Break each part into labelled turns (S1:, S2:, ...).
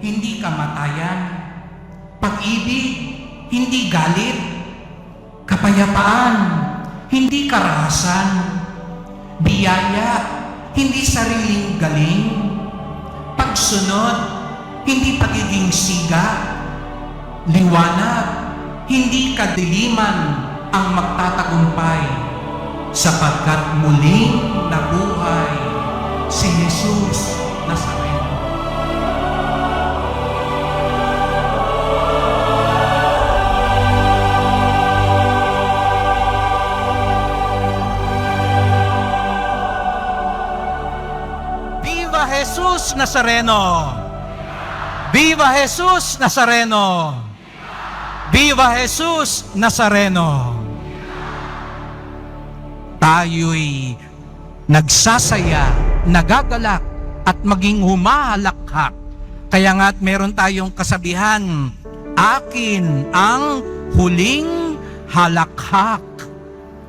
S1: hindi kamatayan. Pag-ibig, hindi galit. Kapayapaan, hindi karahasan. Biyaya, hindi sariling galing. Pagsunod, hindi pagiging siga. Liwanag, hindi kadiliman ang magtatagumpay, sapagkat muling nabuhay si Jesus Nazareno.
S2: Viva Jesus Nazareno! Viva Jesus Nazareno! Viva Jesus Nazareno! Tayo'y nagsasaya, nagagalak, at maging humahalakhak. Kaya nga't meron tayong kasabihan, akin ang huling halakhak.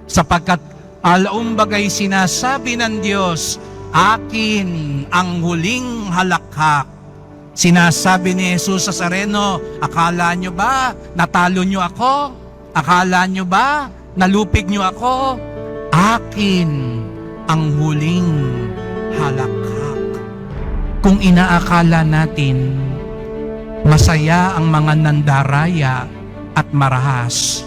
S2: Sapagkat alaumbagay sinasabi ng Diyos, akin ang huling halakhak. Sinasabi ni Jesus Nazareno, akala nyo ba natalo nyo ako? Akala nyo ba nalupig nyo ako? Akin ang huling halakhak. Kung inaakala natin masaya ang mga nandaraya at marahas,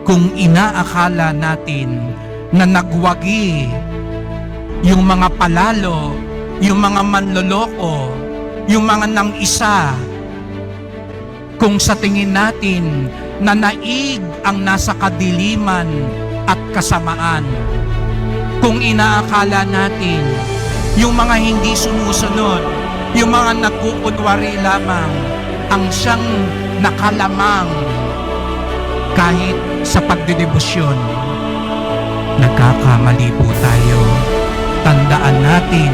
S2: kung inaakala natin na nagwagi yung mga palalo, yung mga manloloko, yung mga nang isa, kung sa tingin natin na naig ang nasa kadiliman at kasamaan, kung inaakala natin yung mga hindi sumusunod, yung mga nagkukunwari lamang ang siyang nakalamang kahit sa pagdedebosyon, nagkakamali po tayo. Tandaan natin,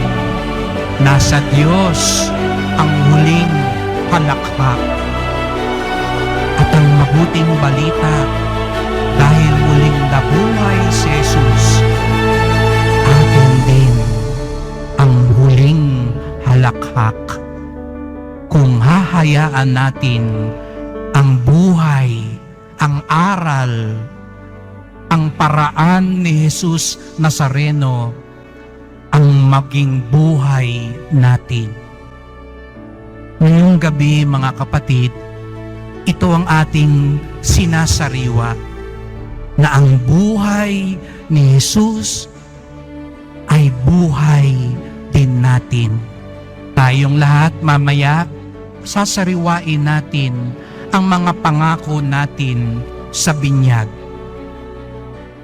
S2: nasa Diyos ang huling halakhak. At ang mabuting balita, dahil muling nabuhay si Jesus, atin din ang huling halakhak. Kung hahayaan natin ang buhay, ang aral, ang paraan ni Jesus Nazareno ang maging buhay natin. Ngayong gabi, mga kapatid, ito ang ating sinasariwa na ang buhay ni Jesus ay buhay din natin. Tayong lahat mamaya, sasariwain natin ang mga pangako natin sa binyag.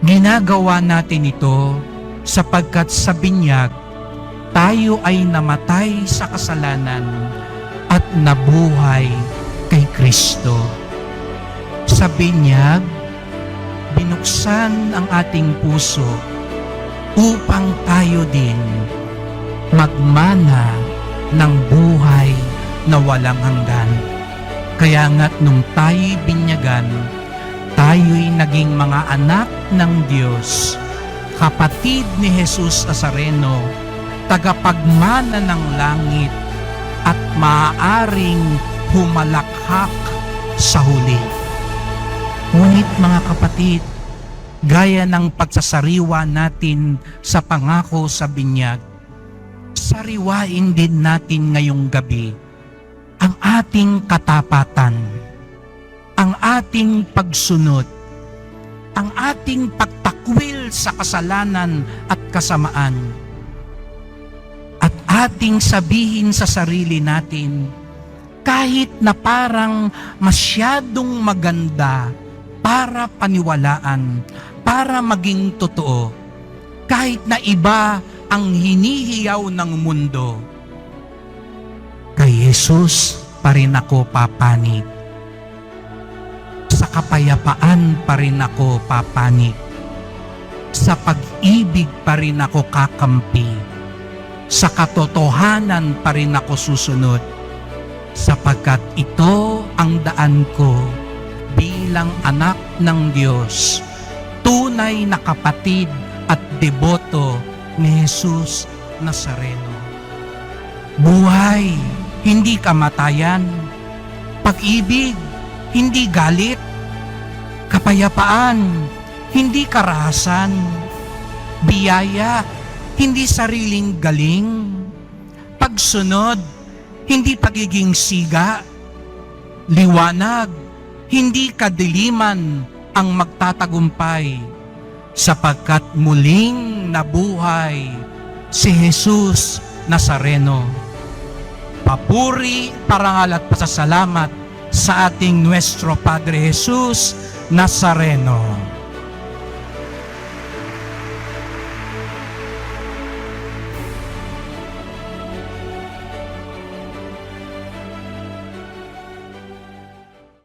S2: Ginagawa natin ito sapagkat sa binyag, tayo ay namatay sa kasalanan at nabuhay kay Kristo. Sa binyag, binuksan ang ating puso upang tayo din magmana ng buhay na walang hanggan. Kaya nga't nung tayo'y binyagan, tayo'y naging mga anak ng Diyos, kapatid ni Jesus Nazareno, tagapagmana ng langit, at maaaring humalakhak sa huli. Ngunit mga kapatid, gaya ng pagsasariwa natin sa pangako sa binyag, sariwain din natin ngayong gabi ang ating katapatan, ang ating pagsunod, ang ating pagtakwil sa kasalanan at kasamaan, at ating sabihin sa sarili natin, kahit na parang masyadong maganda para paniwalaan, para maging totoo, kahit na iba ang hinihiyaw ng mundo, kay Jesus pa rin ako papanig. Sa kapayapaan pa rin ako papanig. Sa pag-ibig pa rin ako kakampi. Sa katotohanan pa rin ako susunod. Sapagkat ito ang daan ko bilang anak ng Diyos, tunay na kapatid at deboto ni Jesus Nazareno. Buhay
S1: hindi kamatayan. Pag-ibig, hindi galit. Kapayapaan, hindi karahasan. Biyaya, hindi sariling galing. Pagsunod, hindi pagiging siga. Liwanag, hindi kadiliman ang magtatagumpay, sapagkat muling nabuhay si Jesus Nazareno. Papuri, parangal at pasasalamat sa ating Nuestro Padre Jesus Nazareno.